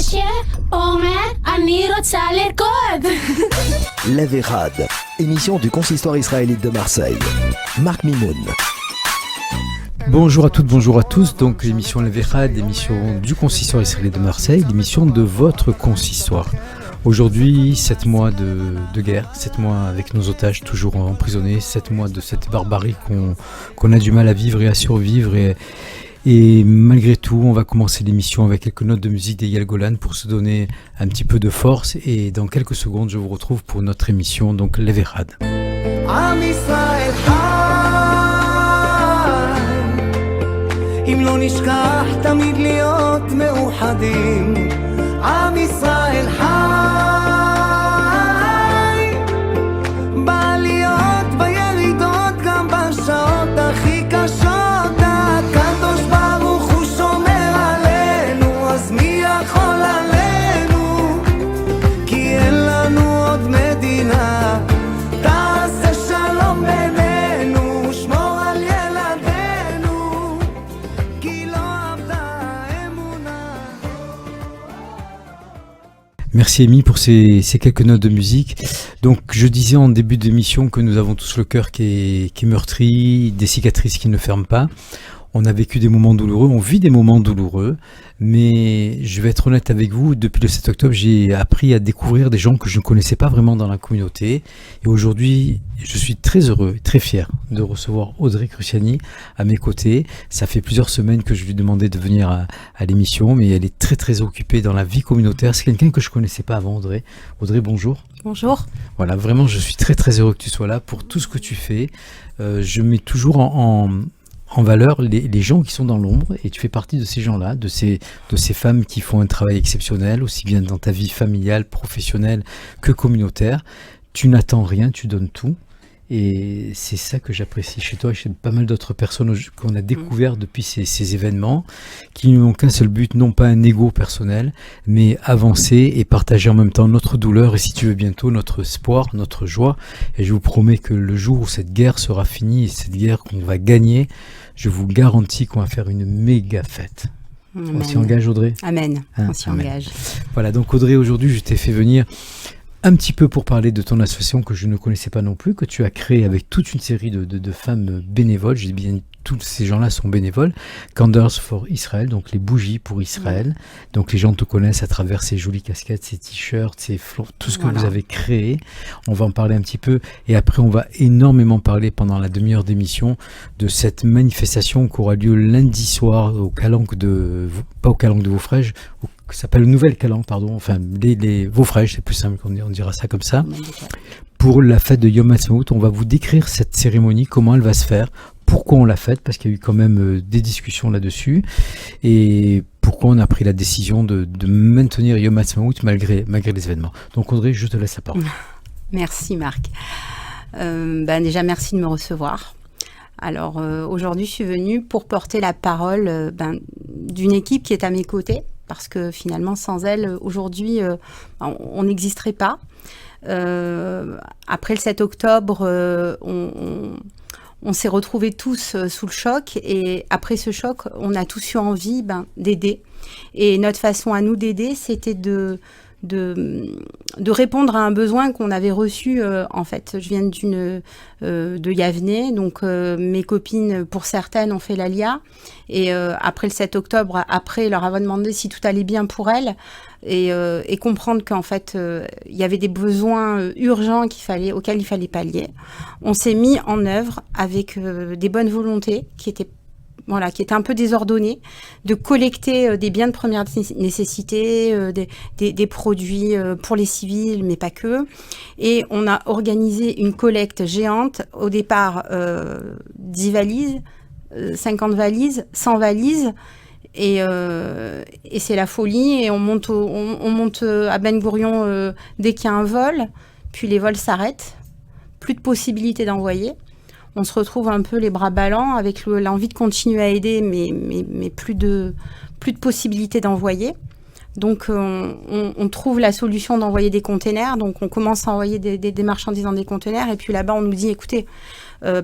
משה אומר אני רוצה לרקוד. L'Averad, émission du consistoire israélite de Marseille. Marc Mimoun. Bonjour à toutes, bonjour à tous. Donc l'émission L'Averad, émission du consistoire israélite de Marseille, l'émission de votre consistoire. Aujourd'hui, 7 mois de guerre, 7 mois avec nos otages toujours emprisonnés, 7 mois de cette barbarie qu'on a du mal à vivre et à survivre. Et malgré tout, on va commencer l'émission avec quelques notes de musique d'Eyal Golan pour se donner un petit peu de force. Et dans quelques secondes, je vous retrouve pour notre émission, donc L'Averad. אם לא נשכח תמיד להיות מאוחדים עם ישראל חי בעליות בירידות גם בשעות הכי קשות הקדוש ברוך הוא שומר עלינו אז מי יכול עלינו כי אין לנו עוד מדינה תעשה שלום בינינו שמור על ילדינו כי לא עבדה אמונה. Merci Amy pour ces quelques notes de musique. Donc je disais en début d'émission que nous avons tous le cœur qui est meurtri, des cicatrices qui ne ferment pas. On a vécu des moments douloureux, on vit des moments douloureux, mais je vais être honnête avec vous, depuis le 7 octobre, j'ai appris à découvrir des gens que je ne connaissais pas vraiment dans la communauté. Et aujourd'hui, je suis très heureux, très fier de recevoir Audrey Cruciani à mes côtés. Ça fait plusieurs semaines que je lui demandais de venir à l'émission, mais elle est très très occupée dans la vie communautaire. C'est quelqu'un que je ne connaissais pas avant, Audrey. Audrey, bonjour. Bonjour. Voilà, vraiment, je suis très très heureux que tu sois là pour tout ce que tu fais. Je mets toujours en valeur les gens qui sont dans l'ombre, et tu fais partie de ces gens-là, de ces femmes qui font un travail exceptionnel, aussi bien dans ta vie familiale, professionnelle que communautaire. Tu n'attends rien, tu donnes tout. Et c'est ça que j'apprécie chez toi et chez pas mal d'autres personnes qu'on a découvert depuis ces événements, qui n'ont qu'un seul but, non pas un ego personnel, mais avancer et partager en même temps notre douleur et, si tu veux, bientôt notre espoir, notre joie. Et je vous promets que le jour où cette guerre sera finie et cette guerre qu'on va gagner, je vous garantis qu'on va faire une méga fête. Amen. On s'y engage, Audrey ? Amen. Hein, On s'y amen. engage. Voilà, donc Audrey, aujourd'hui, je t'ai fait venir un petit peu pour parler de ton association que je ne connaissais pas non plus, que tu as créée avec toute une série de femmes bénévoles. Je dis bien, tous ces gens-là sont bénévoles. Candles for Israel, donc les bougies pour Israël. Donc les gens te connaissent à travers ces jolies casquettes, ces t-shirts, ces fleurs, tout ce que vous avez créé. On va en parler un petit peu. Et après, on va énormément parler pendant la demi-heure d'émission de cette manifestation qui aura lieu lundi soir au Calanque pas au Calanque de Vaufrèges, qui s'appelle le Nouvel Calanque, pardon, enfin les Vaufrèges, c'est plus simple, on dira ça comme ça. Pour la fête de Yom Ha'atzmaut, on va vous décrire cette cérémonie, comment elle va se faire, pourquoi on l'a faite, parce qu'il y a eu quand même des discussions là-dessus, et pourquoi on a pris la décision de maintenir Yom Ha'atzmaut malgré les événements. Donc Audrey, je te laisse la parole. Merci Marc. Déjà, merci de me recevoir. Alors aujourd'hui, je suis venue pour porter la parole d'une équipe qui est à mes côtés, parce que finalement, sans elle, aujourd'hui, on n'existerait pas. Après le 7 octobre, on s'est retrouvés tous sous le choc, et après ce choc, on a tous eu envie d'aider. Et notre façon à nous d'aider, c'était de répondre à un besoin qu'on avait reçu. En fait, je viens de Yavne, donc mes copines, pour certaines, ont fait l'Alia, et après le 7 octobre, après leur avoir demandé si tout allait bien pour elles, et comprendre qu'en fait il y avait des besoins urgents auxquels il fallait pallier. On s'est mis en œuvre avec des bonnes volontés qui étaient un peu désordonnées, de collecter des biens de première nécessité, des produits pour les civils, mais pas que. Et on a organisé une collecte géante, au départ 10 valises, 50 valises, 100 valises, et c'est la folie. Et on monte à Ben Gourion dès qu'il y a un vol, puis les vols s'arrêtent, plus de possibilité d'envoyer. On se retrouve un peu les bras ballants, avec l'envie de continuer à aider, mais plus de possibilité d'envoyer. Donc on trouve la solution d'envoyer des containers, donc on commence à envoyer des marchandises dans des containers, et puis là-bas on nous dit écoutez,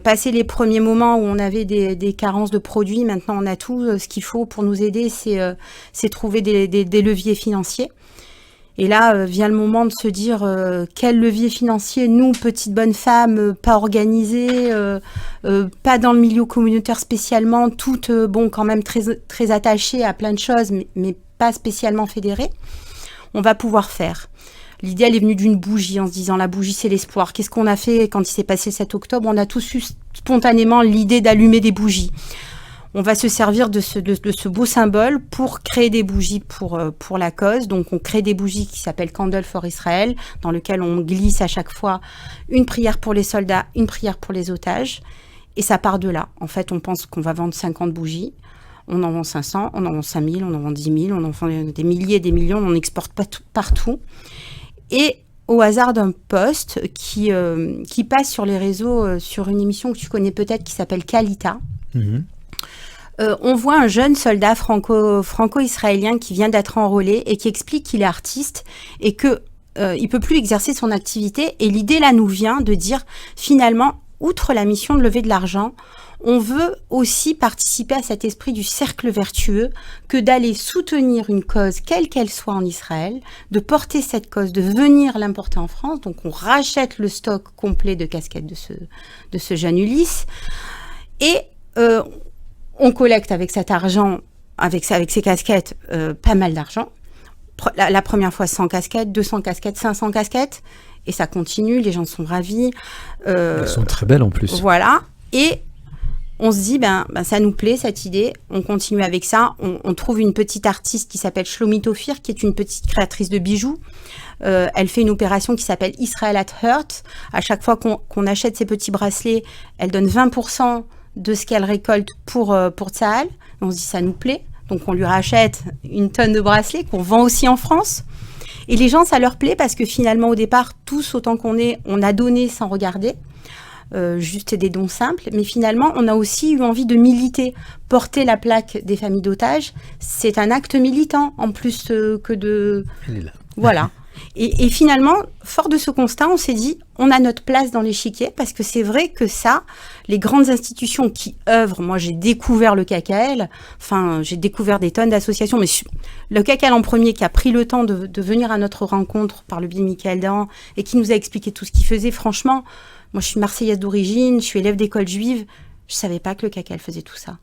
passé les premiers moments où on avait des carences de produits, maintenant on a tout, ce qu'il faut pour nous aider c'est trouver des leviers financiers. Et là vient le moment de se dire quel levier financier, nous, petites bonnes femmes, pas organisées, pas dans le milieu communautaire spécialement, toutes quand même très attachées à plein de choses, mais pas spécialement fédérées, on va pouvoir faire. L'idée, elle est venue d'une bougie, en se disant la bougie, c'est l'espoir. Qu'est-ce qu'on a fait quand il s'est passé le 7 octobre ? On a tous eu spontanément l'idée d'allumer des bougies. On va se servir de ce beau symbole pour créer des bougies pour la cause. Donc, on crée des bougies qui s'appellent Candle for Israel, dans lesquelles on glisse à chaque fois une prière pour les soldats, une prière pour les otages. Et ça part de là. En fait, on pense qu'on va vendre 50 bougies. On en vend 500, on en vend 5000, on en vend 10 000, on en vend des milliers et des millions, on exporte partout. Et au hasard d'un post qui passe sur les réseaux, sur une émission que tu connais peut-être qui s'appelle Kalita, on voit un jeune soldat franco-israélien qui vient d'être enrôlé et qui explique qu'il est artiste et que il peut plus exercer son activité. Et l'idée là nous vient de dire finalement, outre la mission de lever de l'argent, on veut aussi participer à cet esprit du cercle vertueux que d'aller soutenir une cause, quelle qu'elle soit en Israël, de porter cette cause, de venir l'importer en France. Donc on rachète le stock complet de casquettes de ce jeune Ulysse et on collecte avec cet argent, avec ces casquettes, pas mal d'argent. La première fois 100 casquettes, 200 casquettes, 500 casquettes, et ça continue, les gens sont ravis. Elles sont très belles en plus. Voilà, et on se dit, ça nous plaît cette idée, on continue avec ça. On trouve une petite artiste qui s'appelle Shlomit Ophir, qui est une petite créatrice de bijoux. Elle fait une opération qui s'appelle Israel at Heart. À chaque fois qu'on achète ces petits bracelets, elle donne 20% de ce qu'elle récolte pour Tsahal. On se dit, ça nous plaît. Donc on lui rachète une tonne de bracelets qu'on vend aussi en France. Et les gens, ça leur plaît parce que finalement, au départ, tous autant qu'on est, on a donné sans regarder. Juste des dons simples, mais finalement on a aussi eu envie de militer. Porter la plaque des familles d'otages, c'est un acte militant en plus que de... Elle est là. Voilà. Et finalement, fort de ce constat, on s'est dit, on a notre place dans l'échiquier, parce que c'est vrai que ça, les grandes institutions qui œuvrent, moi j'ai découvert le KKL, enfin j'ai découvert des tonnes d'associations, mais le KKL en premier qui a pris le temps de venir à notre rencontre par le biais de Michael Dahan et qui nous a expliqué tout ce qu'il faisait, franchement, moi je suis marseillaise d'origine, je suis élève d'école juive, je savais pas que le KKL faisait tout ça.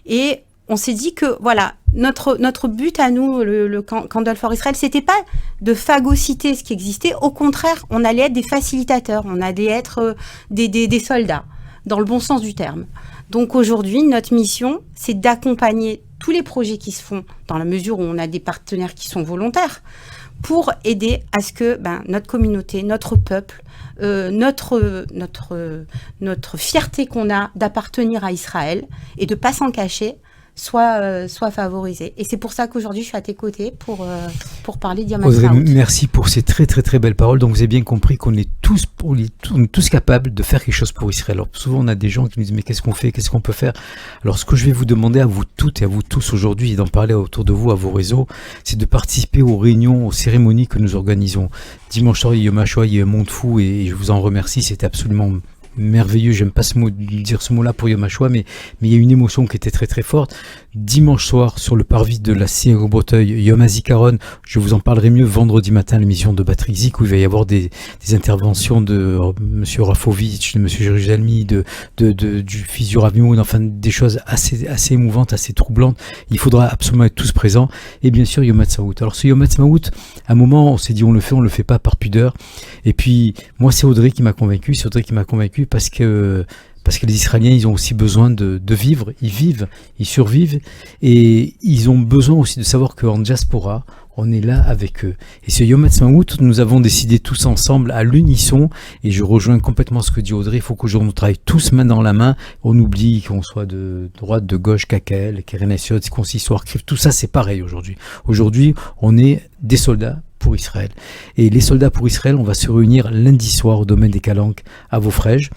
Et on s'est dit que, voilà, notre but à nous, le Candle for Israel, c'était pas de phagocyter ce qui existait. Au contraire, on allait être des facilitateurs, on allait être des soldats, dans le bon sens du terme. Donc aujourd'hui, notre mission, c'est d'accompagner tous les projets qui se font, dans la mesure où on a des partenaires qui sont volontaires, pour aider à ce que notre communauté, notre peuple, notre fierté qu'on a d'appartenir à Israël et de pas s'en cacher, soit favorisée. Et c'est pour ça qu'aujourd'hui, je suis à tes côtés pour parler d'Yom Audrey, HaTzmaut. merci pour ces très très très belles paroles. Donc vous avez bien compris qu'on est tous capables de faire quelque chose pour Israël. Alors souvent on a des gens qui nous disent mais qu'est-ce qu'on fait, qu'est-ce qu'on peut faire? Alors ce que je vais vous demander à vous toutes et à vous tous aujourd'hui et d'en parler autour de vous, à vos réseaux, c'est de participer aux réunions, aux cérémonies que nous organisons. Dimanche soir, il y a Yom HaShoah, il y a Monde Fou et je vous en remercie, c'était absolument merveilleux, j'aime pas dire ce mot-là pour Yom HaShoah, mais il y a une émotion qui était très très forte. Dimanche soir, sur le parvis de la synagogue Breteuil, Yom HaZikaron, je vous en parlerai mieux vendredi matin, l'émission de Patrick Zik, où il va y avoir des interventions de Monsieur Rafovitch, de Monsieur Jérusalemi, du fils du Rav Mimoun, enfin des choses assez émouvantes, assez troublantes. Il faudra absolument être tous présents. Et bien sûr, Yom HaTzmaut. Alors ce Yom HaTzmaut, à un moment, on s'est dit on le fait pas par pudeur. Et puis, moi, c'est Audrey qui m'a convaincu, parce que les Israéliens, ils ont aussi besoin de vivre, ils vivent, ils survivent, et ils ont besoin aussi de savoir qu'en diaspora, on est là avec eux. Et ce Yom HaTzmaut, nous avons décidé tous ensemble, à l'unisson, et je rejoins complètement ce que dit Audrey, il faut qu'aujourd'hui on travaille tous main dans la main, on oublie qu'on soit de droite, de gauche, KKL, Keren Hayeshiot, Consistoire, CRIF, tout ça c'est pareil aujourd'hui. Aujourd'hui, on est des soldats pour Israël. Et les soldats pour Israël, on va se réunir lundi soir au domaine des Calanques à Vaufrèges.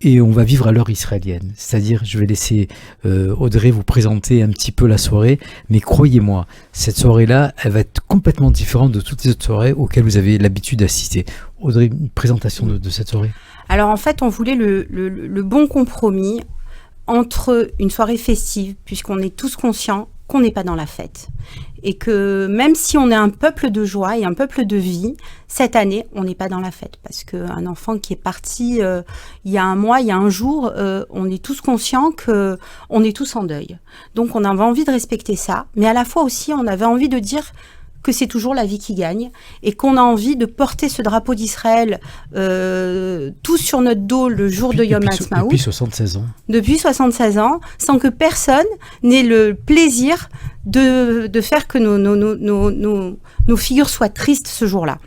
et on va vivre à l'heure israélienne. C'est-à-dire, je vais laisser Audrey vous présenter un petit peu la soirée, mais croyez-moi, cette soirée-là, elle va être complètement différente de toutes les autres soirées auxquelles vous avez l'habitude d'assister. Audrey, une présentation de cette soirée. Alors en fait, on voulait le bon compromis entre une soirée festive, puisqu'on est tous conscients qu'on n'est pas dans la fête. Et que même si on est un peuple de joie et un peuple de vie, cette année, on n'est pas dans la fête. Parce qu'un enfant qui est parti il y a un mois, il y a un jour, on est tous conscients qu'on est tous en deuil. Donc on avait envie de respecter ça, mais à la fois aussi, on avait envie de dire que c'est toujours la vie qui gagne et qu'on a envie de porter ce drapeau d'Israël tous sur notre dos le jour de Yom Ha'atzmaut. Depuis 76 ans. Depuis 76 ans, sans que personne n'ait le plaisir de faire que nos figures soient tristes ce jour-là.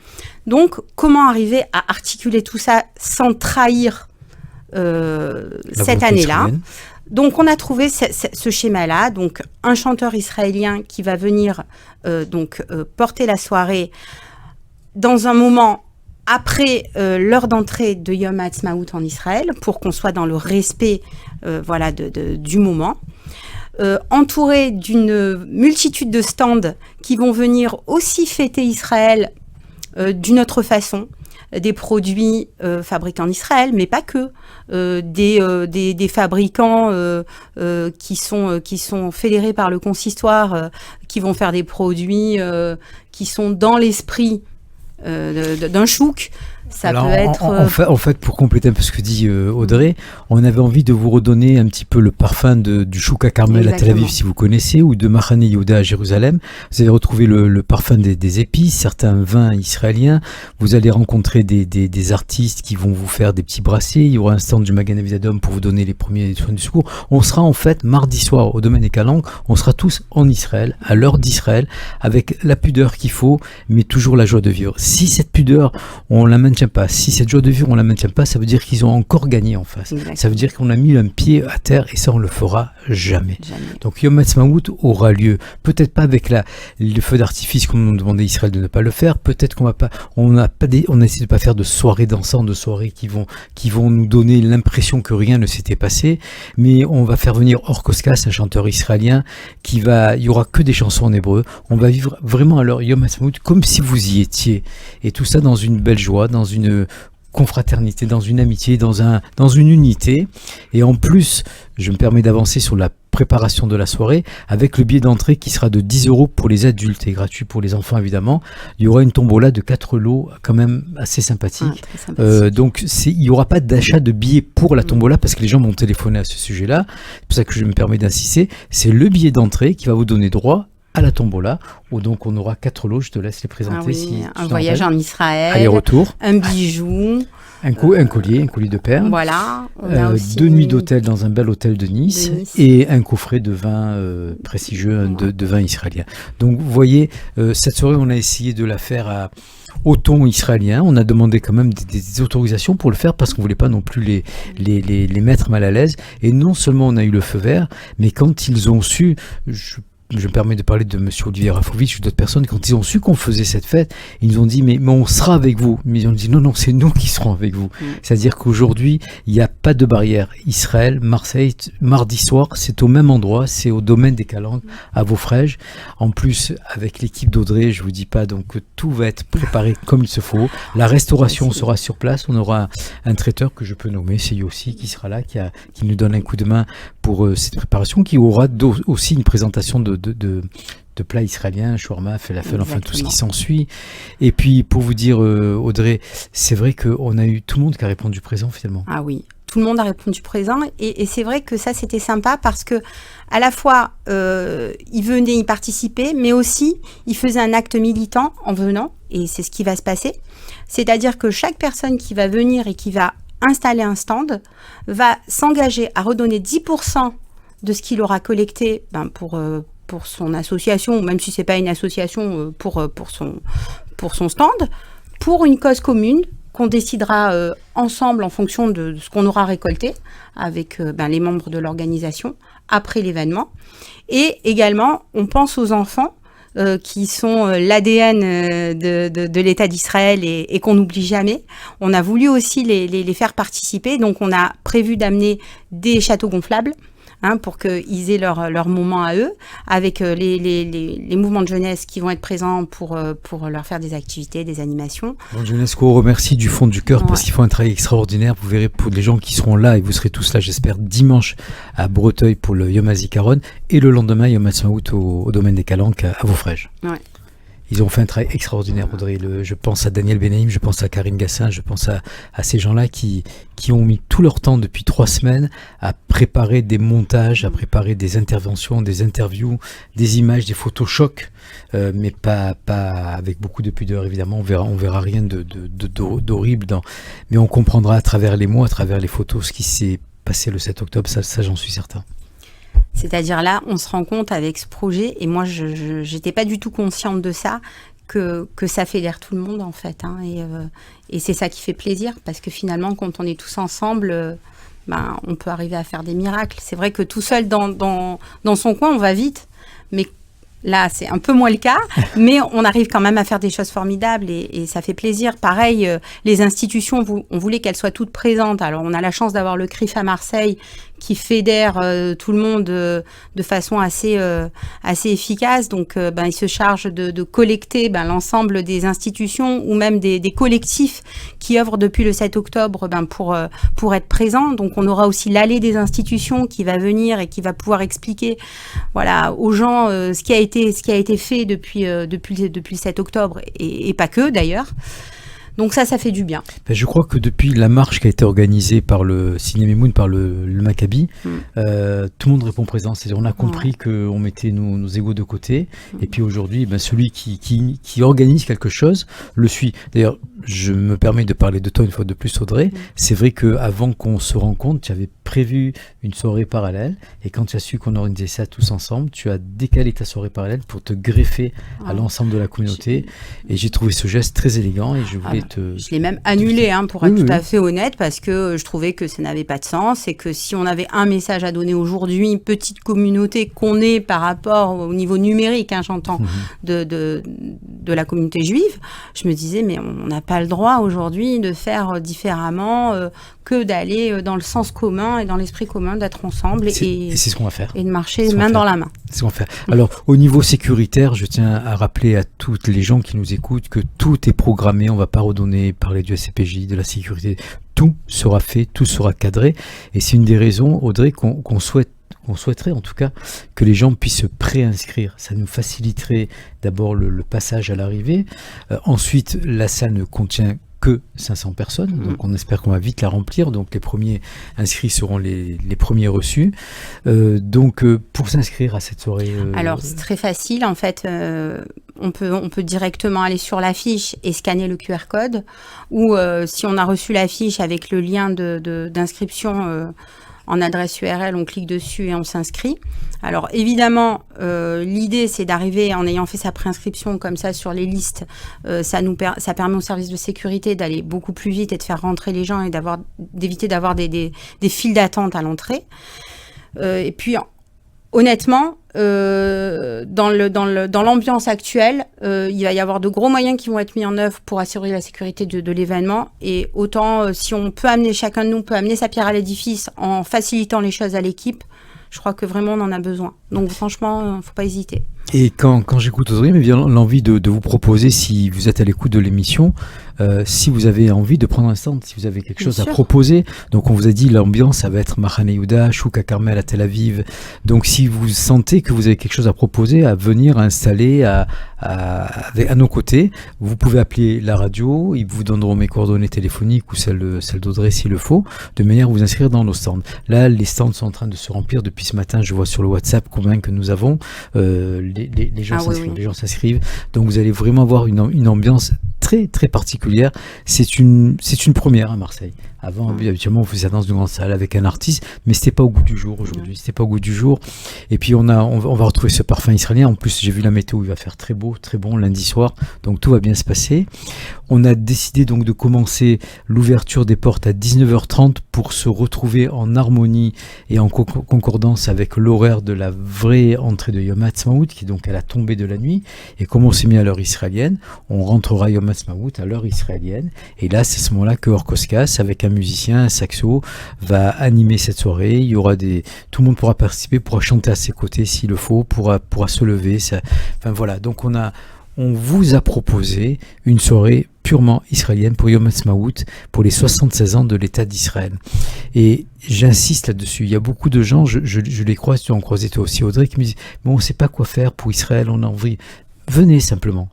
Donc, comment arriver à articuler tout ça sans trahir cette année-là ? Donc, on a trouvé ce schéma-là. Donc, un chanteur israélien qui va venir porter la soirée dans un moment après l'heure d'entrée de Yom Ha'atzmaut en Israël, pour qu'on soit dans le respect du moment. Entouré d'une multitude de stands qui vont venir aussi fêter Israël d'une autre façon. Des produits fabriqués en Israël, mais pas que. Des fabricants qui sont fédérés par le consistoire, qui vont faire des produits qui sont dans l'esprit d'un chouk. Ça Alors, peut être... En fait, pour compléter un peu ce que dit Audrey, on avait envie de vous redonner un petit peu le parfum du Chouk à Carmel à Tel Aviv, si vous connaissez, ou de Machane Yehuda à Jérusalem. Vous allez retrouver le parfum des épices, certains vins israéliens. Vous allez rencontrer des artistes qui vont vous faire des petits bracelets. Il y aura un stand du Magen David Adom pour vous donner les premiers soins du secours. On sera en fait mardi soir au domaine des Calanques. On sera tous en Israël, à l'heure d'Israël, avec la pudeur qu'il faut, mais toujours la joie de vivre. Si cette pudeur, on la maintient pas, si cette joie de vivre on la maintient pas, ça veut dire qu'ils ont encore gagné en face. Exactement. Ça veut dire qu'on a mis un pied à terre et ça on le fera jamais. Donc Yom Ha'atzmaut aura lieu, peut-être pas avec le feu d'artifice comme on demandait à Israël de ne pas le faire, peut-être qu'on va pas, on a essayé de pas faire de soirées dansantes, de soirées qui vont nous donner l'impression que rien ne s'était passé, mais on va faire venir Orkoskas, un chanteur israélien, il y aura que des chansons en hébreu, on va vivre vraiment à leur Yom Ha'atzmaut comme si vous y étiez, et tout ça dans une belle joie, dans une confraternité, dans une amitié, dans une unité. Et en plus, je me permets d'avancer sur la préparation de la soirée avec le billet d'entrée qui sera de 10 € pour les adultes et gratuit pour les enfants évidemment. Il y aura une tombola de 4 lots quand même assez sympathique. Donc il n'y aura pas d'achat de billets pour la tombola parce que les gens m'ont téléphoné à ce sujet-là. C'est pour ça que je me permets d'insister. C'est le billet d'entrée qui va vous donner droit à la tombola, où donc on aura 4 lots, je te laisse les présenter. Un voyage en Israël, aller-retour, un bijou, un collier de perles, voilà, on a aussi 2 nuits d'hôtel dans un bel hôtel de Nice. Et un coffret de vin prestigieux, de vin israélien. Donc vous voyez, cette soirée on a essayé de la faire au ton israélien. On a demandé quand même des autorisations pour le faire parce qu'on voulait pas non plus les mettre mal à l'aise. Et non seulement on a eu le feu vert, mais quand ils ont su, je me permets de parler de M. Olivier Rafovitch ou d'autres personnes, quand ils ont su qu'on faisait cette fête, ils nous ont dit mais on sera avec vous. Mais ils ont dit non, c'est nous qui serons avec vous. C'est-à-dire qu'aujourd'hui, il n'y a pas de barrière. Israël, Marseille, mardi soir, c'est au même endroit, c'est au domaine des Calanques, à Vaufrèges. En plus, avec l'équipe d'Audrey, je vous dis pas, donc tout va être préparé comme il se faut. La restauration sera sur place. On aura un traiteur que je peux nommer, c'est Yossi, qui sera là, qui nous donne un coup de main pour cette préparation, qui aura aussi une présentation de plats israéliens, shawarma, falafel, enfin tout ce qui s'ensuit. Et puis pour vous dire, Audrey, c'est vrai qu'on a eu tout le monde qui a répondu présent finalement. Ah oui, tout le monde a répondu présent et c'est vrai que ça c'était sympa parce que à la fois ils venaient y participer, mais aussi ils faisaient un acte militant en venant et c'est ce qui va se passer. C'est-à-dire que chaque personne qui va venir et qui va installer un stand va s'engager à redonner 10% de ce qu'il aura collecté pour son association, ou même si c'est pas une association, pour son stand, pour une cause commune qu'on décidera ensemble en fonction de ce qu'on aura récolté avec les membres de l'organisation après l'événement. Et également, on pense aux enfants qui sont l'ADN de l'État d'Israël et qu'on n'oublie jamais. On a voulu aussi les faire participer, donc on a prévu d'amener des châteaux gonflables, pour qu'ils aient leur moment à eux, avec les mouvements de jeunesse qui vont être présents pour leur faire des activités, des animations. Bon, jeunesse qu'on remercie du fond du cœur, parce qu'ils font un travail extraordinaire. Vous verrez pour les gens qui seront là, et vous serez tous là, j'espère, dimanche à Breteuil pour le Yom HaZikaron, et le lendemain, Yom HaTzmaout au domaine des Calanques à Vaufrèges. Ouais. Ils ont fait un travail extraordinaire, Audrey. Je pense à Daniel Benaïm, je pense à Karine Gassin, je pense à ces gens-là qui ont mis tout leur temps depuis 3 semaines à préparer des montages, à préparer des interventions, des interviews, des images, des photos chocs, mais pas avec beaucoup de pudeur, évidemment. On verra rien d'horrible, mais on comprendra à travers les mots, à travers les photos, ce qui s'est passé le 7 octobre, ça j'en suis certain. C'est-à-dire là, on se rend compte avec ce projet, et moi, je n'étais pas du tout consciente de ça, que ça fédère tout le monde, en fait. Et c'est ça qui fait plaisir, parce que finalement, quand on est tous ensemble, on peut arriver à faire des miracles. C'est vrai que tout seul, dans son coin, on va vite, mais là, c'est un peu moins le cas, mais on arrive quand même à faire des choses formidables et ça fait plaisir. Pareil, les institutions, on voulait qu'elles soient toutes présentes. Alors, on a la chance d'avoir le CRIF à Marseille qui fédère tout le monde de façon assez efficace. Donc, il se charge de collecter l'ensemble des institutions ou même des collectifs qui œuvrent depuis le 7 octobre pour être présents. Donc, on aura aussi l'allée des institutions qui va venir et qui va pouvoir expliquer aux gens ce qui a été fait depuis le 7 octobre et pas que d'ailleurs. Donc ça fait du bien. Je crois que depuis la marche qui a été organisée par le Ciné Moon, par le Maccabi, tout le monde répond présent. C'est-à-dire on a compris qu'on mettait nos égos de côté. Et puis aujourd'hui, celui qui organise quelque chose le suit. D'ailleurs, je me permets de parler de toi une fois de plus, Audrey. C'est vrai qu'avant qu'on se rencontre, tu avais prévu une soirée parallèle. Et quand tu as su qu'on organisait ça tous ensemble, tu as décalé ta soirée parallèle pour te greffer à l'ensemble de la communauté. Et j'ai trouvé ce geste très élégant et je voulais je l'ai même annulé, pour être tout à fait honnête, parce que je trouvais que ça n'avait pas de sens et que si on avait un message à donner aujourd'hui, petite communauté qu'on est par rapport au niveau numérique, j'entends, de la communauté juive, je me disais, mais on n'a pas le droit aujourd'hui de faire différemment que d'aller dans le sens commun et dans l'esprit commun, d'être ensemble et c'est ce qu'on va faire. Et de marcher main dans la main. C'est ce qu'on va faire. Alors, au niveau sécuritaire, je tiens à rappeler à toutes les gens qui nous écoutent que tout est programmé. On ne va pas parler du SCPJ, de la sécurité. Tout sera fait, tout sera cadré. Et c'est une des raisons, Audrey, qu'on souhaiterait en tout cas que les gens puissent se préinscrire. Ça nous faciliterait d'abord le passage à l'arrivée. Ensuite, la salle ne contient que 500 personnes, donc on espère qu'on va vite la remplir, donc les premiers inscrits seront les premiers reçus. Donc pour s'inscrire à cette soirée... Alors c'est très facile, en fait, on peut directement aller sur l'affiche et scanner le QR code, ou si on a reçu l'affiche avec le lien d'inscription en adresse URL, on clique dessus et on s'inscrit. Alors évidemment, l'idée c'est d'arriver en ayant fait sa préinscription comme ça sur les listes, ça permet au service de sécurité d'aller beaucoup plus vite et de faire rentrer les gens et d'éviter d'avoir des files d'attente à l'entrée. Et puis honnêtement, dans l'ambiance actuelle, il va y avoir de gros moyens qui vont être mis en œuvre pour assurer la sécurité de l'événement. Et autant, si on peut amener, chacun de nous peut amener sa pierre à l'édifice en facilitant les choses à l'équipe, je crois que vraiment on en a besoin. Donc franchement, il ne faut pas hésiter. Et quand j'écoute Audrey, il me vient l'envie de vous proposer, si vous êtes à l'écoute de l'émission, si vous avez envie de prendre un stand, si vous avez quelque chose à proposer. Donc on vous a dit l'ambiance, ça va être Mahane Yehuda, Chouka Carmel à Tel Aviv. Donc si vous sentez que vous avez quelque chose à proposer, à venir installer à nos côtés, vous pouvez appeler la radio, ils vous donneront mes coordonnées téléphoniques ou celles d'Audrey s'il le faut, de manière à vous inscrire dans nos stands. Là, les stands sont en train de se remplir depuis ce matin. Je vois sur le WhatsApp combien que nous avons. Les gens s'inscrivent, les gens s'inscrivent. Donc vous allez vraiment avoir une ambiance très très particulière. C'est une première à Marseille. Avant, habituellement, on faisait la danse de grande salle avec un artiste, mais c'était pas au goût du jour aujourd'hui. C'était pas au goût du jour. Et puis on va retrouver ce parfum israélien. En plus, j'ai vu la météo, il va faire très beau, très bon lundi soir, donc tout va bien se passer. On a décidé donc de commencer l'ouverture des portes à 19h30 pour se retrouver en harmonie et en concordance avec l'horaire de la vraie entrée de Yom Ha'atzmaut, qui est donc à la tombée de la nuit. Et comme on s'est mis à l'heure israélienne, on rentrera Yom Ha'atzmaut à l'heure israélienne. Et là, c'est à ce moment-là que Orkoskas, avec un musicien, un saxo, va animer cette soirée. Il y aura tout le monde pourra participer, pourra chanter à ses côtés s'il le faut, pourra se lever. Enfin voilà, donc on vous a proposé une soirée purement israélienne pour Yom Ha'atzmaut, pour les 76 ans de l'État d'Israël. Et j'insiste là-dessus, il y a beaucoup de gens, je les croise, tu en croisais toi aussi Audrey, qui me disent « bon, on ne sait pas quoi faire pour Israël, on a envie ». Venez simplement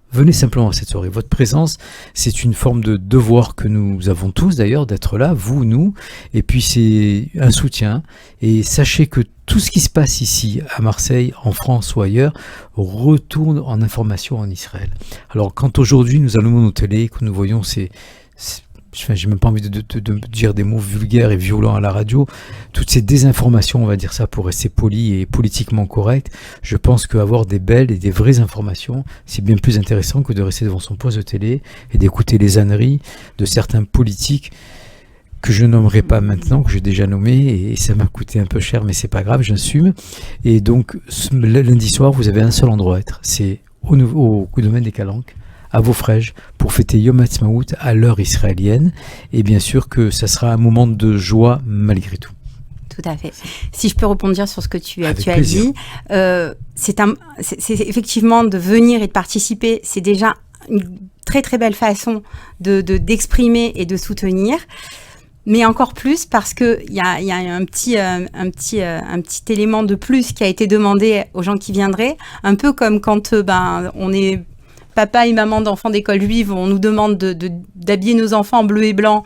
à cette soirée. Votre présence, c'est une forme de devoir que nous avons tous d'ailleurs, d'être là, vous, nous, et puis c'est un soutien. Et sachez que tout ce qui se passe ici, à Marseille, en France ou ailleurs, retourne en information en Israël. Alors quand aujourd'hui nous allumons nos télés, que nous voyons j'ai même pas envie de dire des mots vulgaires et violents à la radio, toutes ces désinformations, on va dire ça pour rester poli et politiquement correct, je pense qu'avoir des belles et des vraies informations, c'est bien plus intéressant que de rester devant son poste de télé et d'écouter les âneries de certains politiques que je nommerai pas maintenant, que j'ai déjà nommé, et ça m'a coûté un peu cher, mais c'est pas grave, j'assume. Et donc, lundi soir, vous avez un seul endroit à être, c'est au domaine des Calanques, à Vaufrèges, pour fêter Yom Ha'atzmaut à l'heure israélienne. Et bien sûr que ça sera un moment de joie malgré tout. Tout à fait. Si je peux rebondir sur ce que tu as plaisir. dit, c'est effectivement de venir et de participer, c'est déjà une très très belle façon d'exprimer et de soutenir. Mais encore plus parce que il y a un petit élément de plus qui a été demandé aux gens qui viendraient, un peu comme quand on est papa et maman d'enfants d'école juive, on nous demande d'habiller nos enfants en bleu et blanc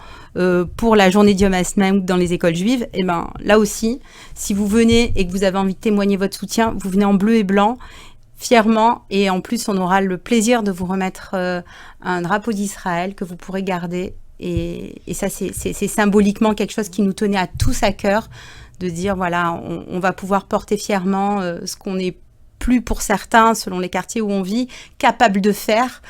pour la journée de Yom Ha'atzmaut dans les écoles juives. Et là aussi, si vous venez et que vous avez envie de témoigner votre soutien, vous venez en bleu et blanc, fièrement, et en plus on aura le plaisir de vous remettre un drapeau d'Israël que vous pourrez garder. Et ça, c'est symboliquement quelque chose qui nous tenait à tous à cœur, de dire, voilà, on va pouvoir porter fièrement ce qu'on n'est plus pour certains, selon les quartiers où on vit, capable de faire.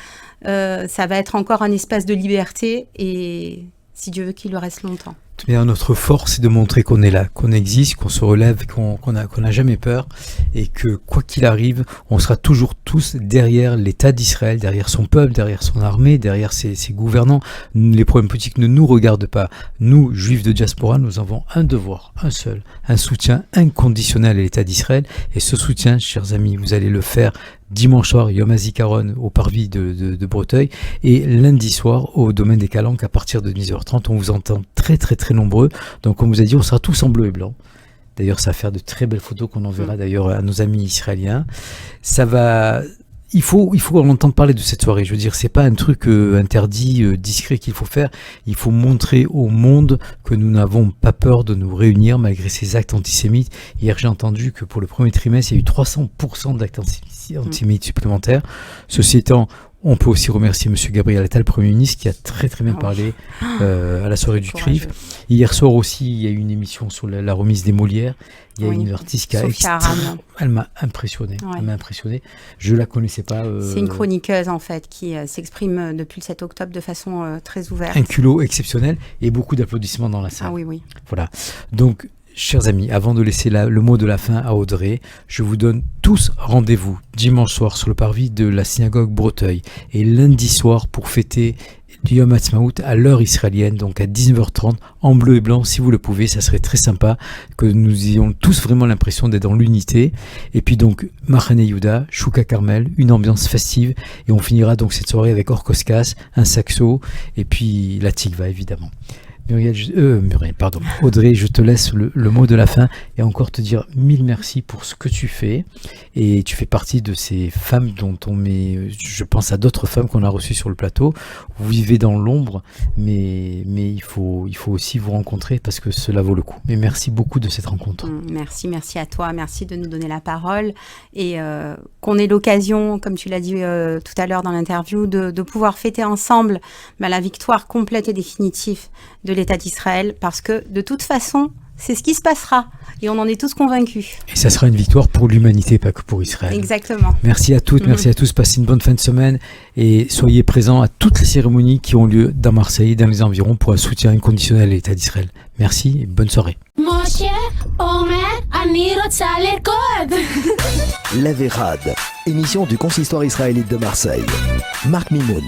Ça va être encore un espace de liberté, et si Dieu veut qu'il le reste longtemps. Mais notre force, c'est de montrer qu'on est là, qu'on existe, qu'on se relève, qu'on n'a jamais peur, et que quoi qu'il arrive, on sera toujours tous derrière l'État d'Israël, derrière son peuple, derrière son armée, derrière ses gouvernants. Les problèmes politiques ne nous regardent pas. Nous, juifs de diaspora, nous avons un devoir, un seul, un soutien inconditionnel à l'État d'Israël. Et ce soutien, chers amis, vous allez le faire dimanche soir, Yom HaZikaron au Parvis de Breteuil, et lundi soir au domaine des Calanques à partir de 10h30. On vous entend très très très nombreux, donc on vous a dit on sera tous en bleu et blanc. D'ailleurs ça va faire de très belles photos qu'on enverra d'ailleurs à nos amis israéliens. Il faut qu'on entende parler de cette soirée. Je veux dire, c'est pas un truc interdit, discret qu'il faut faire. Il faut montrer au monde que nous n'avons pas peur de nous réunir malgré ces actes antisémites. Hier, j'ai entendu que pour le premier trimestre, il y a eu 300% d'actes antisémites supplémentaires. Ceci étant, on peut aussi remercier M. Gabriel Attal, Premier ministre, qui a très très bien parlé à la soirée du CRIF. Hier soir aussi, il y a eu une émission sur la remise des Molières. Il y a une artiste qui elle m'a impressionné. Ouais. Elle m'a impressionné. Je la connaissais pas. C'est une chroniqueuse en fait qui s'exprime depuis le 7 octobre de façon très ouverte. Un culot exceptionnel et beaucoup d'applaudissements dans la salle. Ah oui. Voilà. Donc, chers amis, avant de laisser le mot de la fin à Audrey, je vous donne tous rendez-vous dimanche soir sur le parvis de la synagogue Breteuil et lundi soir pour fêter Yom Ha'atzmaut à l'heure israélienne, donc à 19h30 en bleu et blanc si vous le pouvez. Ça serait très sympa que nous ayons tous vraiment l'impression d'être dans l'unité. Et puis donc Machane Yehuda, Chouka Carmel, une ambiance festive, et on finira donc cette soirée avec Orkoskas, un saxo et puis la Tikva évidemment. Audrey, je te laisse le mot de la fin et encore te dire mille merci pour ce que tu fais. Et tu fais partie de ces femmes dont je pense à d'autres femmes qu'on a reçues sur le plateau. Vous vivez dans l'ombre, mais il faut aussi vous rencontrer parce que cela vaut le coup. Mais merci beaucoup de cette rencontre. Merci à toi. Merci de nous donner la parole et qu'on ait l'occasion, comme tu l'as dit tout à l'heure dans l'interview, de pouvoir fêter ensemble la victoire complète et définitive de de l'État d'Israël, parce que de toute façon, c'est ce qui se passera. Et on en est tous convaincus. Et ça sera une victoire pour l'humanité, pas que pour Israël. Exactement. Merci à toutes, merci à tous. Passez une bonne fin de semaine et soyez présents à toutes les cérémonies qui ont lieu dans Marseille et dans les environs pour un soutien inconditionnel à l'État d'Israël. Merci et bonne soirée. משה אומר, אני רוצה לרקוד. L'Averad, émission du consistoire israélite de Marseille. Marc Mimoun.